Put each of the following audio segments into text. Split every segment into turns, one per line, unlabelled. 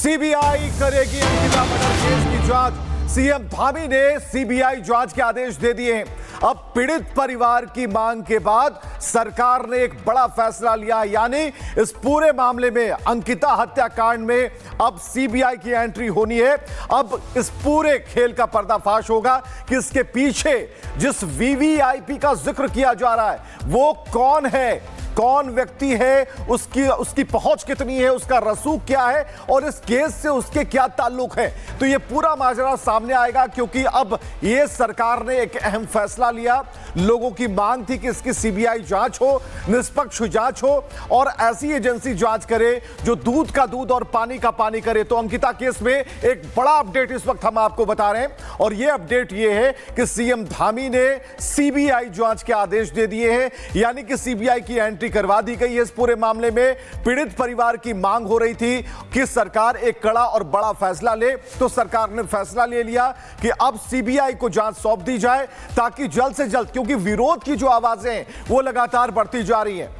CBI करेगी Ankita murder case की जांच। सीएम धामी ने सीबीआई जांच के आदेश दे दिए हैं। अब पीड़ित परिवार की मांग के बाद सरकार ने एक बड़ा फैसला लिया, यानी इस पूरे मामले में अंकिता हत्याकांड में अब सीबीआई की एंट्री होनी है। अब इस पूरे खेल का पर्दाफाश होगा कि इसके पीछे जिस वीवीआईपी का जिक्र किया जा रहा है वो कौन है, कौन व्यक्ति है, उसकी पहुंच कितनी है, उसका रसूख क्या है और इस केस से उसके क्या ताल्लुक है। तो ये पूरा माजरा सामने आएगा, क्योंकि अब ये सरकार ने एक अहम फैसला लिया। लोगों की मांग थी कि इसकी सीबीआई जांच हो, निष्पक्ष जांच हो और ऐसी एजेंसी जांच करे जो दूध का दूध और पानी का पानी करे। तो अंकिता केस में एक बड़ा अपडेट इस वक्त हम आपको बता रहे हैं और ये अपडेट ये है कि सीएम धामी ने सीबीआई जांच के आदेश दे दिए हैं, यानी कि सीबीआई की एंट्री करवा दी गई है। इस पूरे मामले में पीड़ित परिवार की मांग हो रही थी कि सरकार एक कड़ा और बड़ा फैसला ले, तो सरकार ने फैसला ले लिया कि अब सीबीआई को जांच सौंप दी जाए ताकि जल्द से जल्द, क्योंकि विरोध की जो आवाजें हैं वो लगातार बढ़ती जा रही हैं।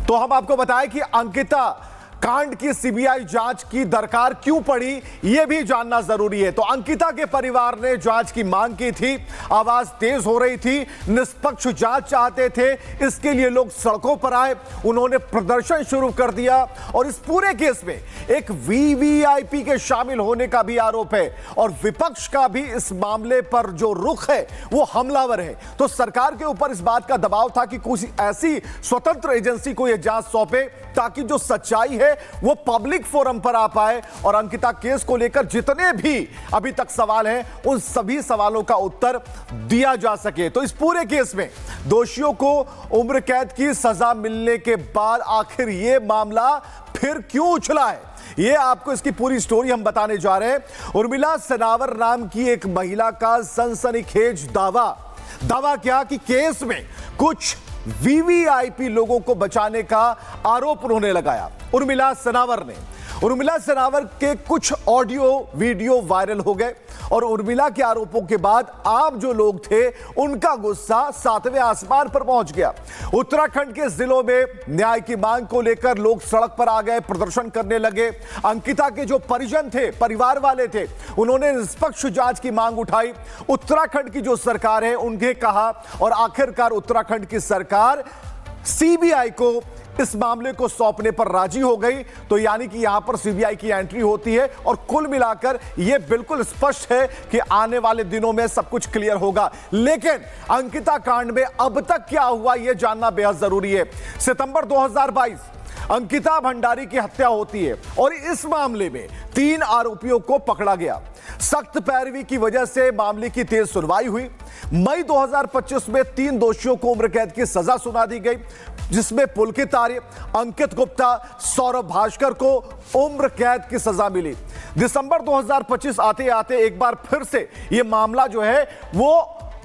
तो हम आपको बताएं कि अंकिता कांड की सीबीआई जांच की दरकार क्यों पड़ी, यह भी जानना जरूरी है। तो अंकिता के परिवार ने जांच की मांग की थी, आवाज तेज हो रही थी, निष्पक्ष जांच चाहते थे, इसके लिए लोग सड़कों पर आए, उन्होंने प्रदर्शन शुरू कर दिया और इस पूरे केस में एक वीवीआईपी के शामिल होने का भी आरोप है और विपक्ष का भी इस मामले पर जो रुख है वो हमलावर है। तो सरकार के ऊपर इस बात का दबाव था कि कुछ ऐसी स्वतंत्र एजेंसी को यह जांच सौंपे ताकि जो सच्चाई है वो पब्लिक फोरम पर आ पाए और अंकिता केस को लेकर जितने भी अभी तक सवाल हैं उन सभी सवालों का उत्तर दिया जा सके। तो इस पूरे केस में दोषियों को उम्र कैद की सजा मिलने के बाद आखिर ये मामला फिर क्यों उछला है, ये आपको इसकी पूरी स्टोरी हम बताने जा रहे हैं। उर्मिला सनावर नाम की एक महिला का सनसनीखेज दावा क्या कि केस में कुछ वीवीआईपी लोगों को बचाने का आरोप उन्होंने लगाया। उर्मिला सनावर के कुछ ऑडियो वीडियो वायरल हो गए और उर्मिला के आरोपों के बाद आम जो लोग थे उनका गुस्सा 7वें आसमान पर पहुंच गया। उत्तराखंड के जिलों में न्याय की मांग को लेकर लोग सड़क पर आ गए, प्रदर्शन करने लगे। अंकिता के जो परिजन थे, परिवार वाले थे, उन्होंने निष्पक्ष जांच की मांग उठाई। उत्तराखंड की जो सरकार है उन्हें कहा और आखिरकार उत्तराखंड की सरकार सीबीआई को इस मामले को सौंपने पर राजी हो गई। तो यानी कि यहां पर सीबीआई की एंट्री होती है और कुल मिलाकर यह बिल्कुल स्पष्ट है कि आने वाले दिनों में सब कुछ क्लियर होगा। लेकिन अंकिता कांड में अब तक क्या हुआ यह जानना बेहद जरूरी है। सितंबर 2022 अंकिता भंडारी की हत्या होती है और इस मामले में 3 आरोपियों को पकड़ा गया। सख्त पैरवी की वजह से मामले की तेज सुनवाई हुई। मई 2025 में 3 दोषियों को उम्र कैद की सजा सुना दी गई, जिसमें पुलकित आर्य, अंकित गुप्ता, सौरभ भास्कर को उम्र कैद की सजा मिली। दिसंबर 2025 आते आते एक बार फिर से यह मामला जो है वो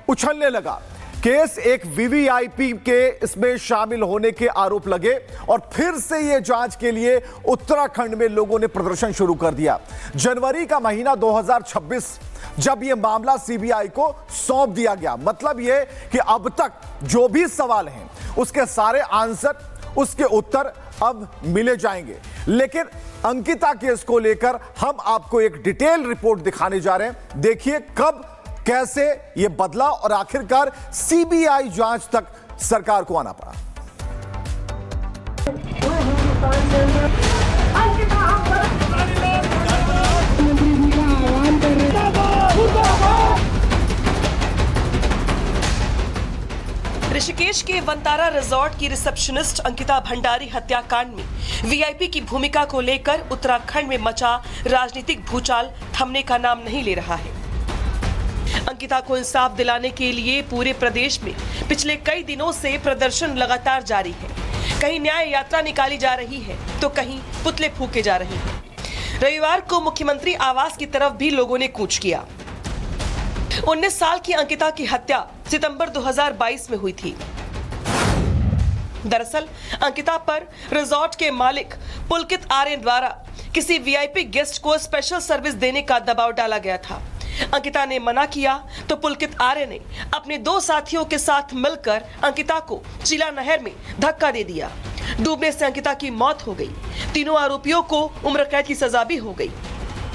उछलने लगा। केस एक वीवीआईपी के इसमें शामिल होने के आरोप लगे और फिर से यह जांच के लिए उत्तराखंड में लोगों ने प्रदर्शन शुरू कर दिया। जनवरी का महीना 2026 जब यह मामला सीबीआई को सौंप दिया गया, मतलब यह कि अब तक जो भी सवाल हैं उसके सारे आंसर, उसके उत्तर अब मिले जाएंगे। लेकिन अंकिता केस को लेकर हम आपको एक डिटेल रिपोर्ट दिखाने जा रहे हैं। देखिए कब कैसे यह बदला और आखिरकार सीबीआई जांच तक सरकार को आना पड़ा।
ऋषिकेश के वंतारा रिजॉर्ट की रिसेप्शनिस्ट अंकिता भंडारी हत्याकांड में वीआईपी की भूमिका को लेकर उत्तराखंड में मचा राजनीतिक भूचाल थमने का नाम नहीं ले रहा है। अंकिता को इंसाफ दिलाने के लिए पूरे प्रदेश में पिछले कई दिनों से प्रदर्शन लगातार जारी है। कहीं न्याय यात्रा निकाली जा रही है तो कहीं पुतले फूके जा रहे हैं। रविवार को मुख्यमंत्री आवास की तरफ भी लोगों ने कूच किया। 19 साल की अंकिता की हत्या सितंबर 2022 में हुई थी। दरअसल अंकिता पर रिजॉर्ट के मालिक पुलकित आर्य द्वारा किसी वीआईपी गेस्ट को स्पेशल सर्विस देने का दबाव डाला गया था। अंकिता ने मना किया तो पुलकित आर्य ने अपने 2 साथियों के साथ मिलकर अंकिता को चिला नहर में धक्का दे दिया। डूबने से अंकिता की मौत हो गई। तीनों आरोपियों को उम्र कैद की सजा भी हो गई।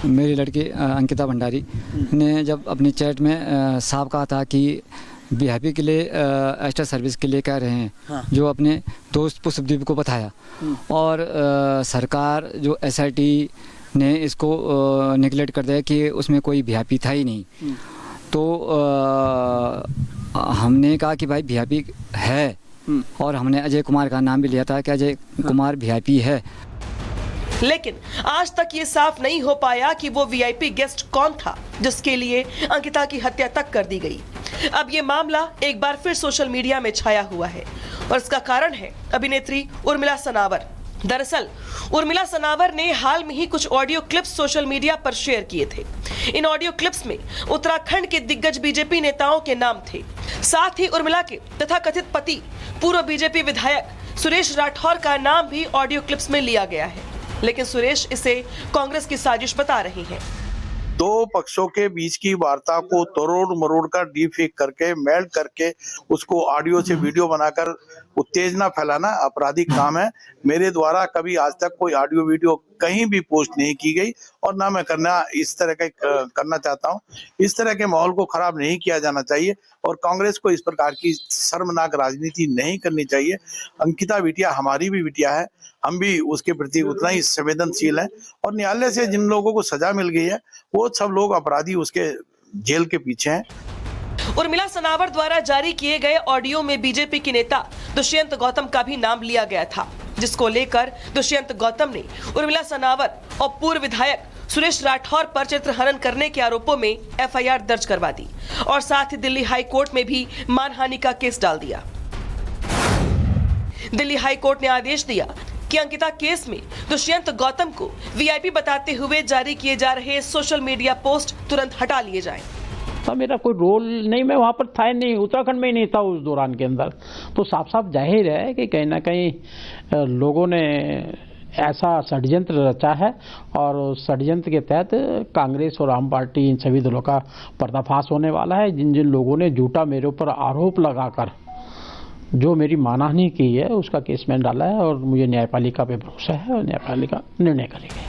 मेरी लड़की अंकिता भंडारी ने जब अपनी चैट में साफ कहा था कि वीआईपी के लिए एक्स्ट्रा सर्विस के लिए कह रहे हैं, हाँ। जो अपने दोस्त पुष्पदीप को बताया और सरकार जो एसआईटी ने इसको निगलेक्ट कर दिया कि उसमें कोई वीआईपी था ही नहीं। तो हमने कहा कि भाई वीआईपी है और हमने अजय कुमार का नाम भी लिया था कि अजय कुमार वीआईपी है।
लेकिन आज तक ये साफ नहीं हो पाया कि वो वीआईपी गेस्ट कौन था जिसके लिए अंकिता की हत्या तक कर दी गई। अब ये मामला एक बार फिर सोशल मीडिया में छाया हुआ है और इसका कारण है अभिनेत्री उर्मिला सनावर। दरअसल उर्मिला सनावर ने हाल में ही कुछ ऑडियो क्लिप्स सोशल मीडिया पर शेयर किए थे। इन ऑडियो क्लिप्स में उत्तराखंड के दिग्गज बीजेपी नेताओं के नाम थे। साथ ही उर्मिला के तथाकथित पति पूर्व बीजेपी विधायक सुरेश राठौर का नाम भी ऑडियो क्लिप्स में लिया गया है, लेकिन सुरेश इसे कांग्रेस की साजिश बता रही हैं।
2 पक्षों के बीच की वार्ता को तोड़ मरोड़ कर डीफेक करके मेल्ट करके उसको ऑडियो से वीडियो बनाकर उत्तेजना फैलाना आपराधिक काम है। मेरे द्वारा कभी आज तक कोई ऑडियो वीडियो कहीं भी पोस्ट नहीं की गई और ना मैं इस तरह का करना चाहता हूं। इस तरह के माहौल को खराब नहीं किया जाना चाहिए और कांग्रेस को इस प्रकार की शर्मनाक राजनीति नहीं करनी चाहिए। अंकिता बिटिया हमारी भी बिटिया है, हम भी उसके प्रति उतना ही संवेदनशील हैं और न्यायालय से जिन लोगों को सजा मिल गई है वो सब लोग अपराधी उसके जेल के पीछे हैं।
उर्मिला सनावर द्वारा जारी किए गए ऑडियो में बीजेपी के नेता दुष्यंत गौतम का भी नाम लिया गया था, जिसको लेकर दुष्यंत गौतम ने उर्मिला सनावर और पूर्व विधायक सुरेश राठौर पर चित्रहनन करने के आरोपों में एफआईआर दर्ज करवा दी और साथ ही दिल्ली हाई कोर्ट में भी मानहानि का केस डाल दिया। दिल्ली हाई कोर्ट ने आदेश दिया कि अंकिता केस में दुष्यंत गौतम को वीआईपी बताते हुए जारी किए जा रहे सोशल मीडिया पोस्ट तुरंत हटा लिए जाएं।
तो मेरा कोई रोल नहीं, मैं वहाँ पर था ही नहीं, उत्तराखंड में ही नहीं था उस दौरान के अंदर। तो साफ साफ जाहिर है कि कहीं ना कहीं लोगों ने ऐसा षड्यंत्र रचा है और षड्यंत्र के तहत कांग्रेस और आम पार्टी इन सभी दलों का पर्दाफाश होने वाला है। जिन जिन लोगों ने झूठा मेरे ऊपर आरोप लगाकर जो मेरी मानहानि की है उसका केस मैंने डाला है और मुझे न्यायपालिका पे भरोसा है और न्यायपालिका निर्णय करेगी।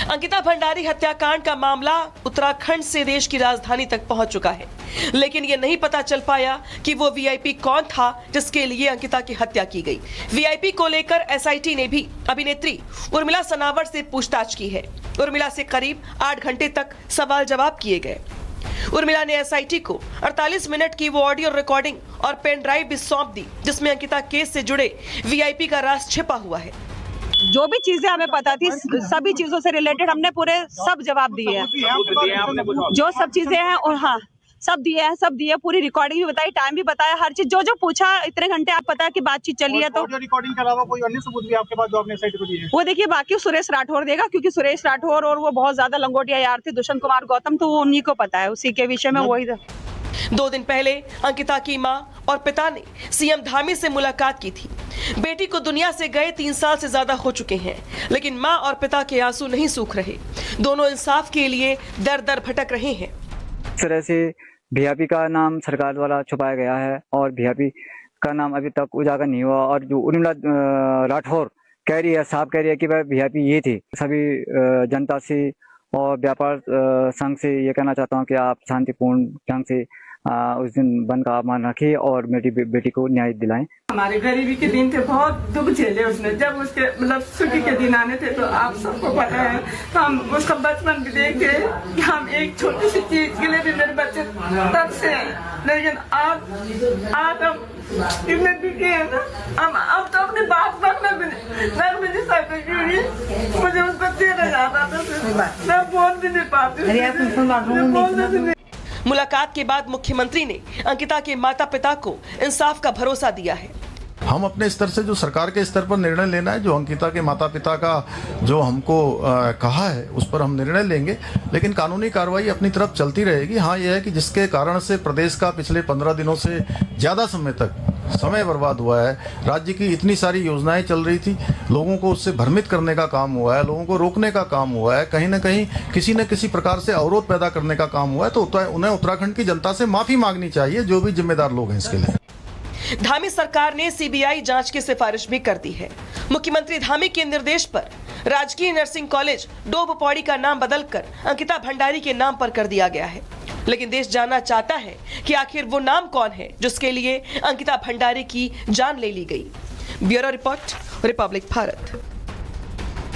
अंकिता भंडारी हत्याकांड का मामला उत्तराखंड से देश की राजधानी तक पहुंच चुका है, लेकिन ये नहीं पता चल पाया कि वो वीआईपी कौन था जिसके लिए अंकिता की हत्या की गई। वीआईपी को लेकर एसआईटी ने भी अभिनेत्री उर्मिला सनावर से पूछताछ की है। उर्मिला से करीब 8 घंटे तक सवाल जवाब किए गए। उर्मिला ने एसआईटी को 48 मिनट की वो ऑडियो रिकॉर्डिंग और पेन ड्राइव भी सौंप दी जिसमें अंकिता केस से जुड़े वीआईपी का राज छिपा हुआ है।
जो भी चीजें हमें पता थी सभी चीजों से रिलेटेड हमने पूरे सब जवाब दिए हैं, जो सब चीजें हैं और हाँ सब दिए, पूरी रिकॉर्डिंग भी बताई, टाइम भी बताया, हर चीज जो पूछा। इतने घंटे आप पता है कि बातचीत चली है। तो
रिकॉर्डिंग के अलावा कोई अन्य सबूत भी आपके पास जो आपने साइट को दिए?
वो देखिए बाकी सुरेश राठौर देगा, क्योंकि सुरेश राठौर और वो बहुत ज्यादा लंगोटिया यार थे। दुष्यंत कुमार गौतम तो वो उन्हीं को पता है, उसी के विषय में वही।
2 दिन पहले अंकिता की मां और पिता ने सीएम धामी से मुलाकात की थी। बेटी को दुनिया से गए 3 साल से ज्यादा हो चुके हैं, लेकिन मां और पिता के आंसू नहीं सूख रहे। दोनों इंसाफ के लिए दर दर भटक रहे हैं।
इस तरह से वीआईपी का नाम सरकार द्वारा छुपाया गया है और वीआईपी का नाम अभी तक उजागर नहीं हुआ। और जो उर्मिला राठौर कह रही है, साफ कह रही है कि वह वीआईपी ये थी। सभी जनता से और व्यापार संघ से ये कहना चाहता हूँ कि आप शांतिपूर्ण ढंग से उस दिन बंद का अपमान रखिए और मेरी बेटी को न्याय दिलाएं।
हमारे गरीबी के दिन थे, बहुत दुख झेले उसने। जब उसके मतलब सुखी के दिन आने थे तो आप सबको पता है, तो हम उसका बचपन भी देखे कि हम एक छोटी सी चीज के लिए भी मेरे बच्चे तब से हैं। लेकिन आज हम इतने दुखी है ना, अब तो अपनी बात में भी नहीं सकते। मुझे उसको देना चाहता था, मैं बोल भी नहीं पाती।
मुलाकात के बाद मुख्यमंत्री ने अंकिता के माता पिता को इंसाफ का भरोसा दिया है।
हम अपने स्तर से जो सरकार के स्तर पर निर्णय लेना है, जो अंकिता के माता पिता का जो हमको कहा है उस पर हम निर्णय लेंगे, लेकिन कानूनी कार्रवाई अपनी तरफ चलती रहेगी। हाँ, यह है कि जिसके कारण से प्रदेश का पिछले 15 दिनों से ज़्यादा समय तक समय बर्बाद हुआ है। राज्य की इतनी सारी योजनाएं चल रही थी, लोगों को उससे भ्रमित करने का काम हुआ है, लोगों को रोकने का काम हुआ है, कहीं ना कहीं किसी न किसी प्रकार से अवरोध पैदा करने का काम हुआ है। तो उन्हें उत्तराखंड की जनता से माफी मांगनी चाहिए, जो भी जिम्मेदार लोग हैं इसके लिए।
धामी सरकार ने सीबीआई जांच की सिफारिश भी कर दी है। मुख्यमंत्री धामी के निर्देश पर राजकीय नर्सिंग कॉलेज डोब पौड़ी का नाम बदलकर अंकिता भंडारी के नाम पर कर दिया गया है। लेकिन देश जानना चाहता है कि आखिर वो नाम कौन है जिसके लिए अंकिता भंडारी की जान ले ली गई। Bureau report, Republic Bharat.